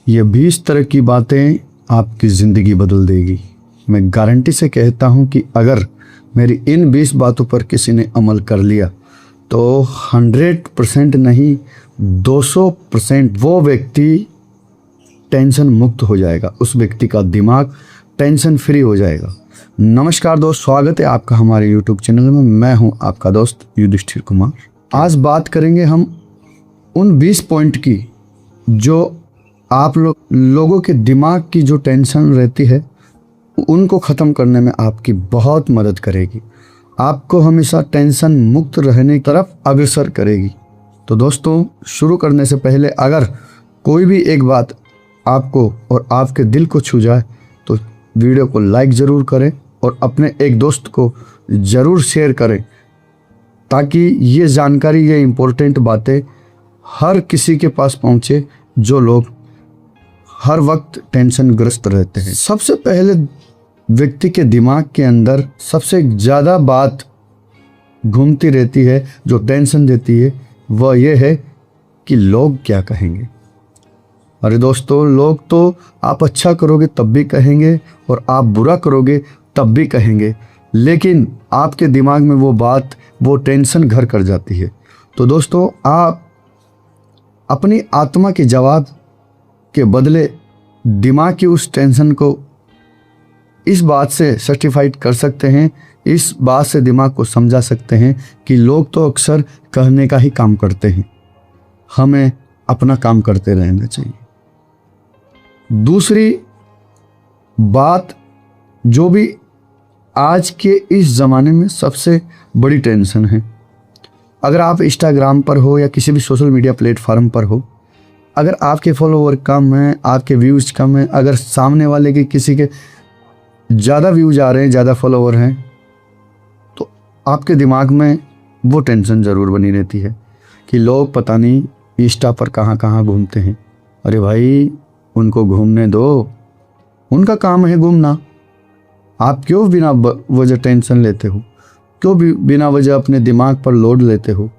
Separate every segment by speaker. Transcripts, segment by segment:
Speaker 1: ये 20 तरह की बातें आपकी ज़िंदगी बदल देगी। मैं गारंटी से कहता हूँ कि अगर मेरी इन 20 बातों पर किसी ने अमल कर लिया तो 100% नहीं 200% वो व्यक्ति टेंशन मुक्त हो जाएगा, उस व्यक्ति का दिमाग टेंशन फ्री हो जाएगा। नमस्कार दोस्त, स्वागत है आपका हमारे YouTube चैनल में। मैं हूं आपका दोस्त युधिष्ठिर कुमार। आज बात करेंगे हम उन 20 पॉइंट की जो आप लोगों के दिमाग की जो टेंशन रहती है उनको ख़त्म करने में आपकी बहुत मदद करेगी, आपको हमेशा टेंशन मुक्त रहने की तरफ अग्रसर करेगी। तो दोस्तों, शुरू करने से पहले अगर कोई भी एक बात आपको और आपके दिल को छू जाए तो वीडियो को लाइक ज़रूर करें और अपने एक दोस्त को ज़रूर शेयर करें, ताकि ये जानकारी, ये इम्पोर्टेंट बातें हर किसी के पास पहुँचे जो लोग हर वक्त टेंशन ग्रस्त रहते हैं। सबसे पहले व्यक्ति के दिमाग के अंदर सबसे ज़्यादा बात घूमती रहती है जो टेंशन देती है, वह यह है कि लोग क्या कहेंगे। अरे दोस्तों, लोग तो आप अच्छा करोगे तब भी कहेंगे और आप बुरा करोगे तब भी कहेंगे, लेकिन आपके दिमाग में वो बात, वो टेंशन घर कर जाती है। तो दोस्तों, आप अपनी आत्मा के जवाब के बदले दिमाग की उस टेंशन को इस बात से सर्टिफाइड कर सकते हैं, इस बात से दिमाग को समझा सकते हैं कि लोग तो अक्सर कहने का ही काम करते हैं, हमें अपना काम करते रहना चाहिए। दूसरी बात जो भी आज के इस ज़माने में सबसे बड़ी टेंशन है, अगर आप इंस्टाग्राम पर हो या किसी भी सोशल मीडिया प्लेटफॉर्म पर हो, अगर आपके फॉलोवर कम हैं, आपके व्यूज़ कम हैं, अगर सामने वाले के किसी के ज़्यादा व्यूज़ आ रहे हैं, ज़्यादा फॉलोवर हैं, तो आपके दिमाग में वो टेंशन ज़रूर बनी रहती है कि लोग पता नहीं इंस्टा पर कहाँ कहाँ घूमते हैं। अरे भाई, उनको घूमने दो, उनका काम है घूमना। आप क्यों बिना वजह टेंशन लेते हो, क्यों बिना वजह अपने दिमाग पर लोड लेते हो।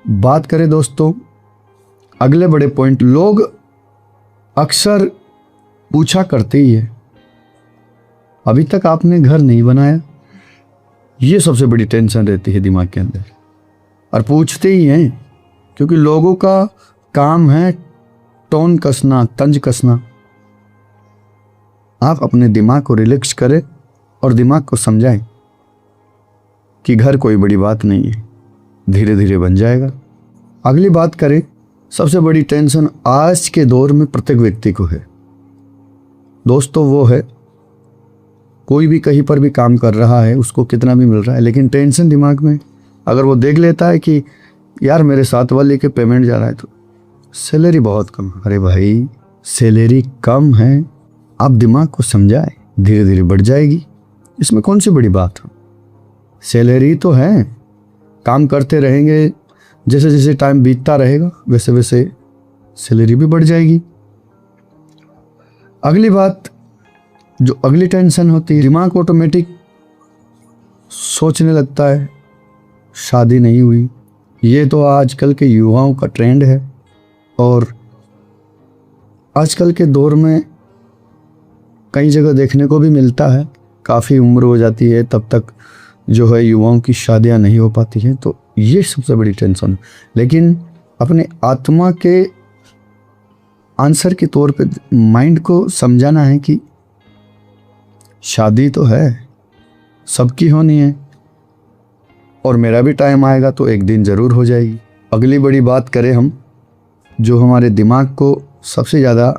Speaker 1: बात करें दोस्तों अगले बड़े पॉइंट, लोग अक्सर पूछा करते ही है, अभी तक आपने घर नहीं बनाया। ये सबसे बड़ी टेंशन रहती है दिमाग के अंदर, और पूछते ही हैं क्योंकि लोगों का काम है टोन कसना, तंज कसना। आप अपने दिमाग को रिलैक्स करें और दिमाग को समझाएं कि घर कोई बड़ी बात नहीं है, धीरे धीरे बन जाएगा। अगली बात करें, सबसे बड़ी टेंशन आज के दौर में प्रत्येक व्यक्ति को है दोस्तों, वो है कोई भी कहीं पर भी काम कर रहा है, उसको कितना भी मिल रहा है, लेकिन टेंशन दिमाग में अगर वो देख लेता है कि यार मेरे साथ वाले के पेमेंट जा रहा है तो सैलरी बहुत कम है। अरे भाई, सैलरी कम है, आप दिमाग को समझाए, धीरे धीरे बढ़ जाएगी, इसमें कौन सी बड़ी बात है। सैलरी तो है, काम करते रहेंगे, जैसे जैसे टाइम बीतता रहेगा वैसे वैसे सैलरी भी बढ़ जाएगी। अगली बात, जो अगली टेंशन होती है, दिमाग ऑटोमेटिक सोचने लगता है शादी नहीं हुई। ये तो आजकल के युवाओं का ट्रेंड है और आजकल के दौर में कई जगह देखने को भी मिलता है। काफ़ी उम्र हो जाती है तब तक जो है युवाओं की शादियां नहीं हो पाती हैं, तो ये सबसे बड़ी टेंशन। लेकिन अपने आत्मा के आंसर के तौर पे माइंड को समझाना है कि शादी तो है, सबकी होनी है और मेरा भी टाइम आएगा तो एक दिन ज़रूर हो जाएगी। अगली बड़ी बात करें हम, जो हमारे दिमाग को सबसे ज़्यादा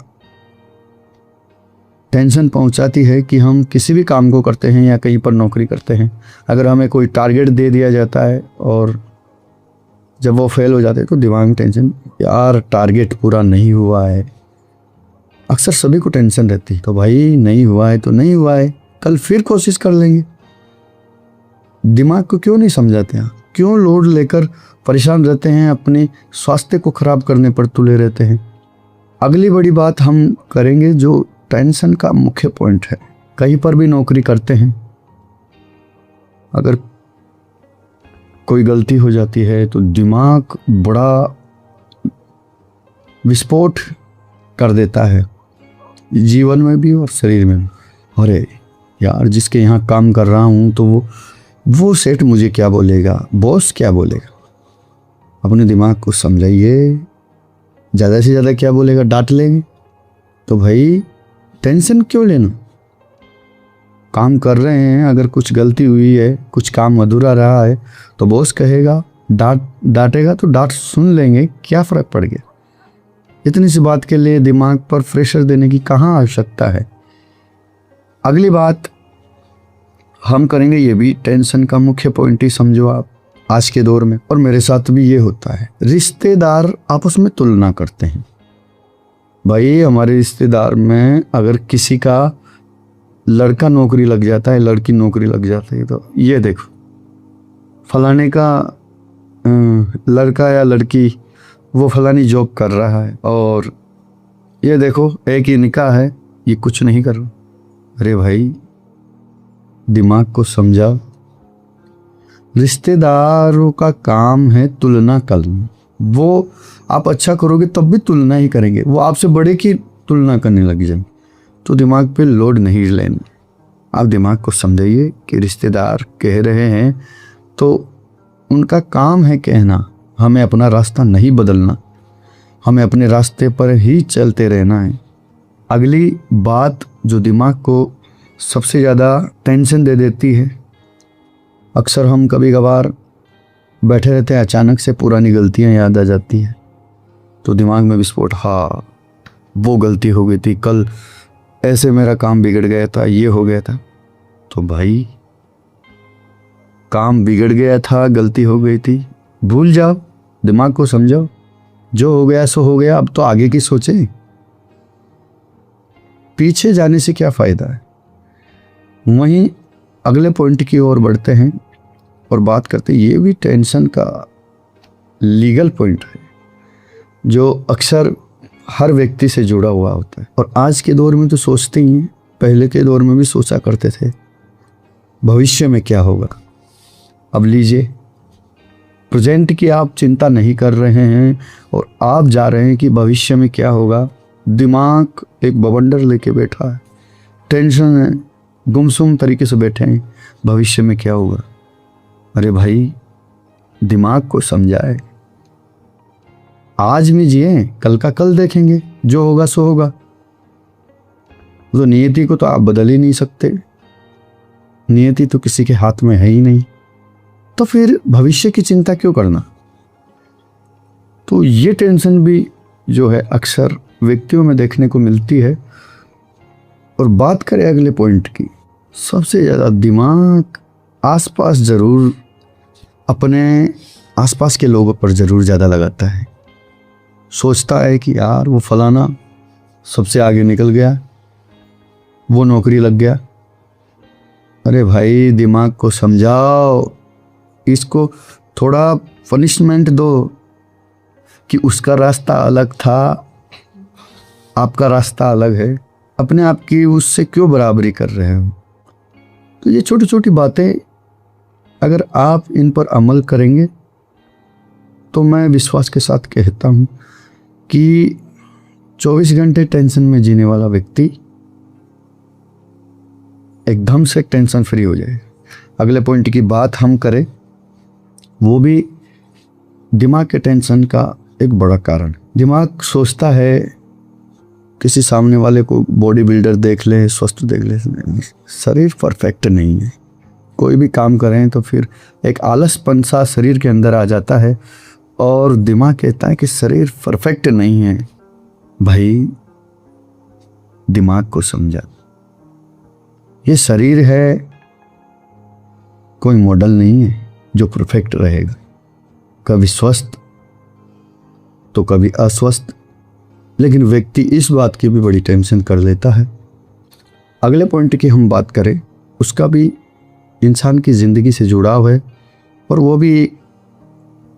Speaker 1: टेंशन पहुंचाती है कि हम किसी भी काम को करते हैं या कहीं पर नौकरी करते हैं, अगर हमें कोई टारगेट दे दिया जाता है और जब वो फेल हो जाते हैं तो दिमाग में टेंशन, यार टारगेट पूरा नहीं हुआ है। अक्सर सभी को टेंशन रहती है, तो भाई नहीं हुआ है तो नहीं हुआ है, कल फिर कोशिश कर लेंगे। दिमाग को क्यों नहीं समझाते हैं, क्यों लोड लेकर परेशान रहते हैं, अपने स्वास्थ्य को खराब करने पर तुले रहते हैं। अगली बड़ी बात हम करेंगे जो टेंशन का मुख्य पॉइंट है, कहीं पर भी नौकरी करते हैं, अगर कोई गलती हो जाती है तो दिमाग बड़ा विस्फोट कर देता है, जीवन में भी और शरीर में भी। अरे यार, जिसके यहाँ काम कर रहा हूँ तो वो सेठ मुझे क्या बोलेगा, बॉस क्या बोलेगा। अपने दिमाग को समझाइए, ज़्यादा से ज़्यादा क्या बोलेगा, डांट लेंगे। तो भाई टेंशन क्यों लेना। काम कर रहे हैं, अगर कुछ गलती हुई है, कुछ काम अधूरा रहा है तो बॉस कहेगा, डांटेगा तो डांट सुन लेंगे, क्या फ़र्क पड़ गया। इतनी सी बात के लिए दिमाग पर प्रेशर देने की कहाँ आवश्यकता है। अगली बात हम करेंगे, ये भी टेंशन का मुख्य पॉइंट ही समझो आप आज के दौर में, और मेरे साथ भी ये होता है। रिश्तेदार आपस में तुलना करते हैं। भाई हमारे रिश्तेदार में अगर किसी का लड़का नौकरी लग जाता है, लड़की नौकरी लग जाती है, तो ये देखो फलाने का लड़का या लड़की वो फलानी जॉब कर रहा है, और ये देखो एक ही निकाह है, ये कुछ नहीं कर रहा। अरे भाई दिमाग को समझाओ। रिश्तेदारों का काम है तुलना करना। वो आप अच्छा करोगे तब भी तुलना ही करेंगे, वो आपसे बड़े की तुलना करने लग जाएंगे। तो दिमाग पे लोड नहीं लेना। आप दिमाग को समझाइए कि रिश्तेदार कह रहे हैं तो उनका काम है कहना, हमें अपना रास्ता नहीं बदलना, हमें अपने रास्ते पर ही चलते रहना है। अगली बात जो दिमाग को सबसे ज़्यादा टेंशन दे देती है, अक्सर हम कभी कभार बैठे रहते हैं, अचानक से पुरानी गलतियां याद आ जाती हैं तो दिमाग में विस्फोट, हाँ वो गलती हो गई थी, कल ऐसे मेरा काम बिगड़ गया था, ये हो गया था। तो भाई काम बिगड़ गया था, गलती हो गई थी, भूल जाओ, दिमाग को समझाओ, जो हो गया सो हो गया, अब तो आगे की सोचें। पीछे जाने से क्या फ़ायदा है। वहीं अगले पॉइंट की ओर बढ़ते हैं और बात करते हैं, ये भी टेंशन का लीगल पॉइंट है जो अक्सर हर व्यक्ति से जुड़ा हुआ होता है। और आज के दौर में तो सोचते ही हैं, पहले के दौर में भी सोचा करते थे भविष्य में क्या होगा। अब लीजिए, प्रेजेंट की आप चिंता नहीं कर रहे हैं और आप जा रहे हैं कि भविष्य में क्या होगा। दिमाग एक बवंडर लेके बैठा है, टेंशन है, गुमसुम तरीके से बैठे हैं, भविष्य में क्या होगा। अरे भाई दिमाग को समझाए, आज में जिए, कल का कल देखेंगे, जो होगा सो होगा। तो नियति को तो आप बदल ही नहीं सकते, नियति तो किसी के हाथ में है ही नहीं, तो फिर भविष्य की चिंता क्यों करना। तो ये टेंशन भी जो है अक्सर व्यक्तियों में देखने को मिलती है। और बात करें अगले पॉइंट की, सबसे ज़्यादा दिमाग आसपास ज़रूर, अपने आसपास के लोगों पर ज़रूर ज़्यादा लगाता है। सोचता है कि यार वो फलाना सबसे आगे निकल गया, वो नौकरी लग गया। अरे भाई दिमाग को समझाओ, इसको थोड़ा पनिशमेंट दो कि उसका रास्ता अलग था, आपका रास्ता अलग है, अपने आप की उससे क्यों बराबरी कर रहे हो। तो ये छोटी छोटी बातें अगर आप इन पर अमल करेंगे तो मैं विश्वास के साथ कहता हूँ कि 24 घंटे टेंशन में जीने वाला व्यक्ति एकदम से टेंशन फ्री हो जाए। अगले पॉइंट की बात हम करें, वो भी दिमाग के टेंशन का एक बड़ा कारण। दिमाग सोचता है किसी सामने वाले को बॉडी बिल्डर देख ले, स्वस्थ देख ले, शरीर परफेक्ट नहीं है। कोई भी काम करें तो फिर एक आलसपन सा शरीर के अंदर आ जाता है और दिमाग कहता है कि शरीर परफेक्ट नहीं है। भाई दिमाग को समझा, ये शरीर है, कोई मॉडल नहीं है जो परफेक्ट रहेगा, कभी स्वस्थ तो कभी अस्वस्थ। लेकिन व्यक्ति इस बात की भी बड़ी टेंशन कर लेता है। अगले पॉइंट की हम बात करें, उसका भी इंसान की ज़िंदगी से जुड़ाव है और वो भी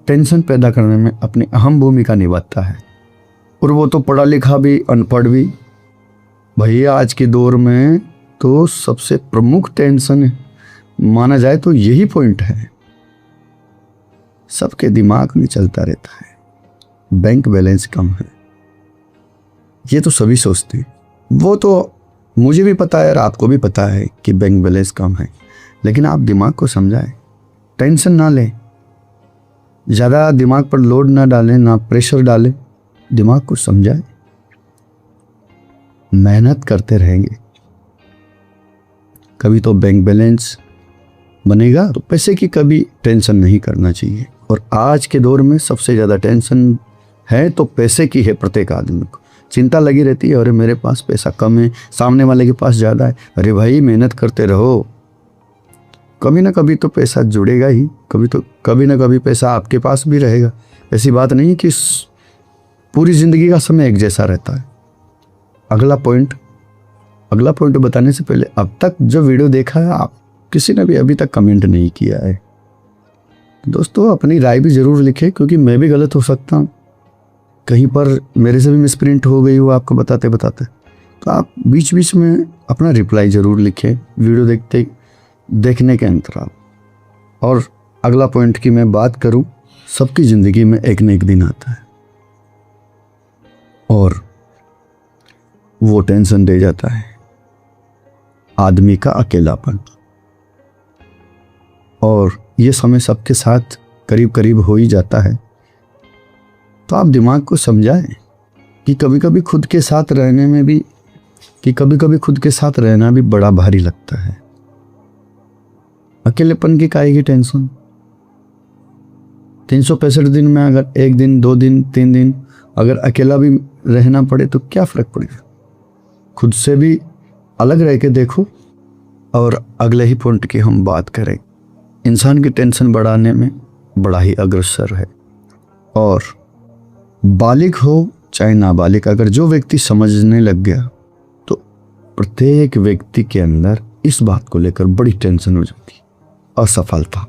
Speaker 1: टेंशन पैदा करने में अपनी अहम भूमिका निभाता है। और वो तो पढ़ा लिखा भी, अनपढ़ भी। भैया आज के दौर में तो सबसे प्रमुख टेंशन माना जाए तो यही पॉइंट है। सबके दिमाग में चलता रहता है बैंक बैलेंस कम है, ये तो सभी सोचते हैं। वो तो मुझे भी पता है और आपको भी पता है कि बैंक बैलेंस कम है, लेकिन आप दिमाग को समझाएं, टेंशन ना लें, ज़्यादा दिमाग पर लोड ना डालें, ना प्रेशर डालें, दिमाग को समझाएं। मेहनत करते रहेंगे, कभी तो बैंक बैलेंस बनेगा। तो पैसे की कभी टेंशन नहीं करना चाहिए। और आज के दौर में सबसे ज़्यादा टेंशन है तो पैसे की है। प्रत्येक आदमी को चिंता लगी रहती है, अरे मेरे पास पैसा कम है, सामने वाले के पास ज़्यादा है। अरे भाई मेहनत करते रहो, कभी ना कभी तो पैसा जुड़ेगा ही, कभी ना कभी पैसा आपके पास भी रहेगा। ऐसी बात नहीं कि पूरी ज़िंदगी का समय एक जैसा रहता है। अगला पॉइंट बताने से पहले अब तक जो वीडियो देखा है, आप किसी ने भी अभी तक कमेंट नहीं किया है। दोस्तों अपनी राय भी ज़रूर लिखें, क्योंकि मैं भी गलत हो सकता हूँ, कहीं पर मेरे से भी मिसप्रिंट हो गई हो आपको बताते बताते। तो आप बीच बीच में अपना रिप्लाई ज़रूर लिखें वीडियो देखने के अंतराल। और अगला पॉइंट की मैं बात करूं, सबकी ज़िंदगी में एक न एक दिन आता है और वो टेंशन दे जाता है आदमी का अकेलापन। और ये समय सबके साथ करीब करीब हो ही जाता है। तो आप दिमाग को समझाएं कि कभी कभी खुद के साथ रहना भी बड़ा भारी लगता है। अकेलेपन की काहे की टेंशन? 365 दिन में अगर 1 दिन 2 दिन 3 दिन अगर अकेला भी रहना पड़े तो क्या फ़र्क पड़ेगा? खुद से भी अलग रह के देखो। और अगले ही पॉइंट की हम बात करें, इंसान की टेंशन बढ़ाने में बड़ा ही अग्रसर है। और बालिग हो चाहे नाबालिग, अगर जो व्यक्ति समझने लग गया तो प्रत्येक व्यक्ति के अंदर इस बात को लेकर बड़ी टेंशन हो जाती है। असफलता,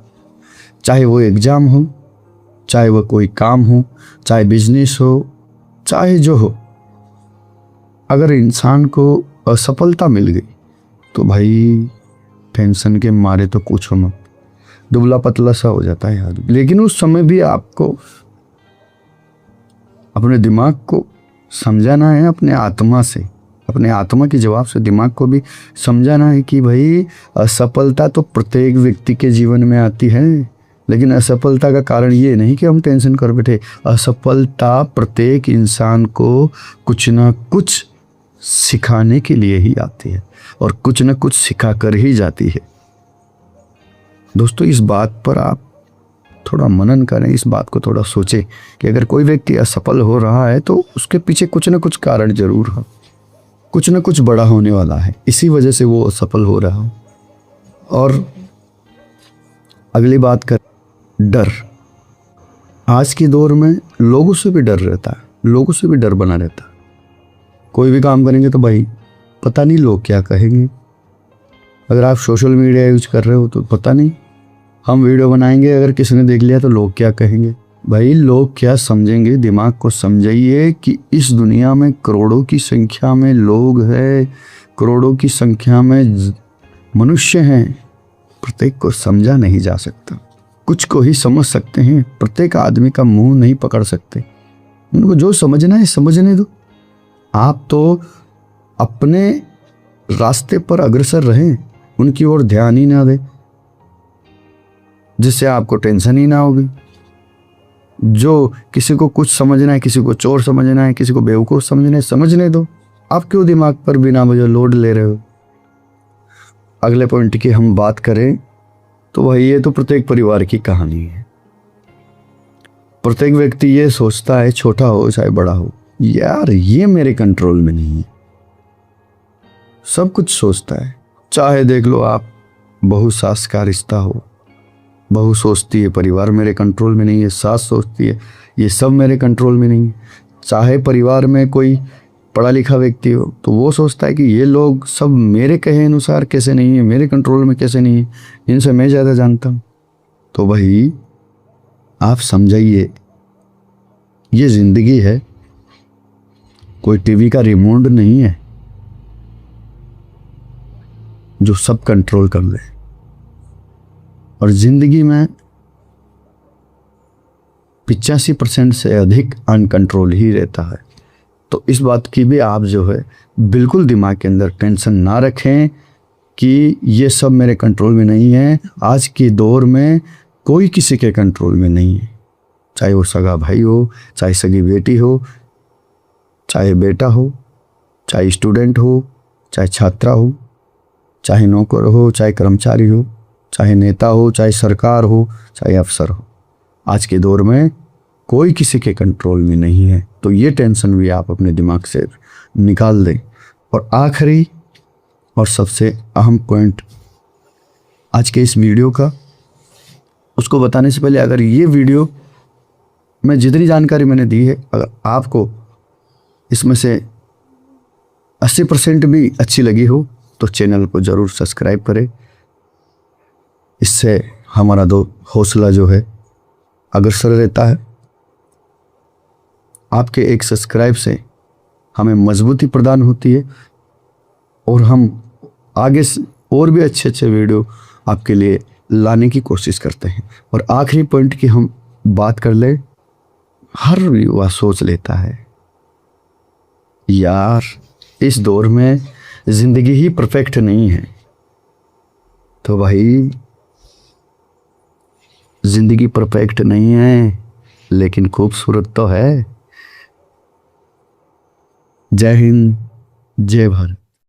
Speaker 1: चाहे वो एग्जाम हो, चाहे वो कोई काम हो, चाहे बिजनेस हो, चाहे जो हो, अगर इंसान को असफलता मिल गई तो भाई टेंशन के मारे तो पूछो मत, दुबला पतला सा हो जाता है आदमी। लेकिन उस समय भी आपको अपने दिमाग को समझाना है, अपने आत्मा के जवाब से दिमाग को भी समझाना है कि भाई असफलता तो प्रत्येक व्यक्ति के जीवन में आती है, लेकिन असफलता का कारण ये नहीं कि हम टेंशन कर बैठे। असफलता प्रत्येक इंसान को कुछ ना कुछ सिखाने के लिए ही आती है और कुछ ना कुछ सिखा कर ही जाती है। दोस्तों इस बात पर आप थोड़ा मनन करें, इस बात को थोड़ा सोचें कि अगर कोई व्यक्ति असफल हो रहा है तो उसके पीछे कुछ ना कुछ कारण जरूर हो, कुछ ना कुछ बड़ा होने वाला है, इसी वजह से वो असफल हो रहा हो। और अगली बात कर, डर। आज के दौर में लोगों से भी डर रहता है, लोगों से भी डर बना रहता है। कोई भी काम करेंगे तो भाई पता नहीं लोग क्या कहेंगे। अगर आप सोशल मीडिया यूज कर रहे हो तो पता नहीं, हम वीडियो बनाएंगे अगर किसी ने देख लिया तो लोग क्या कहेंगे। भाई लोग क्या समझेंगे, दिमाग को समझाइए कि इस दुनिया में करोड़ों की संख्या में लोग हैं, करोड़ों की संख्या में मनुष्य हैं। प्रत्येक को समझा नहीं जा सकता, कुछ को ही समझ सकते हैं। प्रत्येक आदमी का मुंह नहीं पकड़ सकते, उनको जो समझना है समझने दो। आप तो अपने रास्ते पर अग्रसर रहें, उनकी ओर ध्यान ही ना दें, जिससे आपको टेंशन ही ना होगी। जो किसी को कुछ समझना है, किसी को चोर समझना है, किसी को बेवकूफ़ समझना है, समझने दो। आप क्यों दिमाग पर बिना वजह लोड ले रहे हो? अगले पॉइंट की हम बात करें तो भाई ये तो प्रत्येक परिवार की कहानी है। प्रत्येक व्यक्ति ये सोचता है, छोटा हो चाहे बड़ा हो, यार ये मेरे कंट्रोल में नहीं है। सब कुछ सोचता है। चाहे देख लो आप बहू सास का रिश्ता हो, बहू सोचती है परिवार मेरे कंट्रोल में नहीं है, सास सोचती है ये सब मेरे कंट्रोल में नहीं है। चाहे परिवार में कोई पढ़ा लिखा व्यक्ति हो तो वो सोचता है कि ये लोग सब मेरे कहे अनुसार कैसे नहीं है, मेरे कंट्रोल में कैसे नहीं है, इनसे मैं ज़्यादा जानता हूँ। तो भाई आप समझाइए, ये ज़िंदगी है, कोई टीवी का रिमोट नहीं है जो सब कंट्रोल कर ले। और ज़िंदगी में 85% से अधिक अनकंट्रोल ही रहता है। तो इस बात की भी आप जो है बिल्कुल दिमाग के अंदर टेंशन ना रखें कि ये सब मेरे कंट्रोल में नहीं है। आज के दौर में कोई किसी के कंट्रोल में नहीं है, चाहे वो सगा भाई हो, चाहे सगी बेटी हो, चाहे बेटा हो, चाहे स्टूडेंट हो, चाहे छात्रा हो, चाहे नौकर हो, चाहे कर्मचारी हो, चाहे नेता हो, चाहे सरकार हो, चाहे अफसर हो। आज के दौर में कोई किसी के कंट्रोल में नहीं है, तो ये टेंशन भी आप अपने दिमाग से निकाल दें। और आखिरी और सबसे अहम पॉइंट आज के इस वीडियो का, उसको बताने से पहले, अगर ये वीडियो में जितनी जानकारी मैंने दी है, अगर आपको इसमें से 80% भी अच्छी लगी हो तो चैनल को ज़रूर सब्सक्राइब करें। इससे हमारा हौसला जो है अग्रसर रहता है। आपके एक सब्सक्राइब से हमें मजबूती प्रदान होती है और हम आगे और भी अच्छे अच्छे वीडियो आपके लिए लाने की कोशिश करते हैं। और आखिरी पॉइंट की हम बात कर ले, हर युवा सोच लेता है यार इस दौर में ज़िंदगी ही परफेक्ट नहीं है। तो भाई ज़िंदगी परफेक्ट नहीं है लेकिन खूबसूरत तो है। जय हिंद, जय भारत।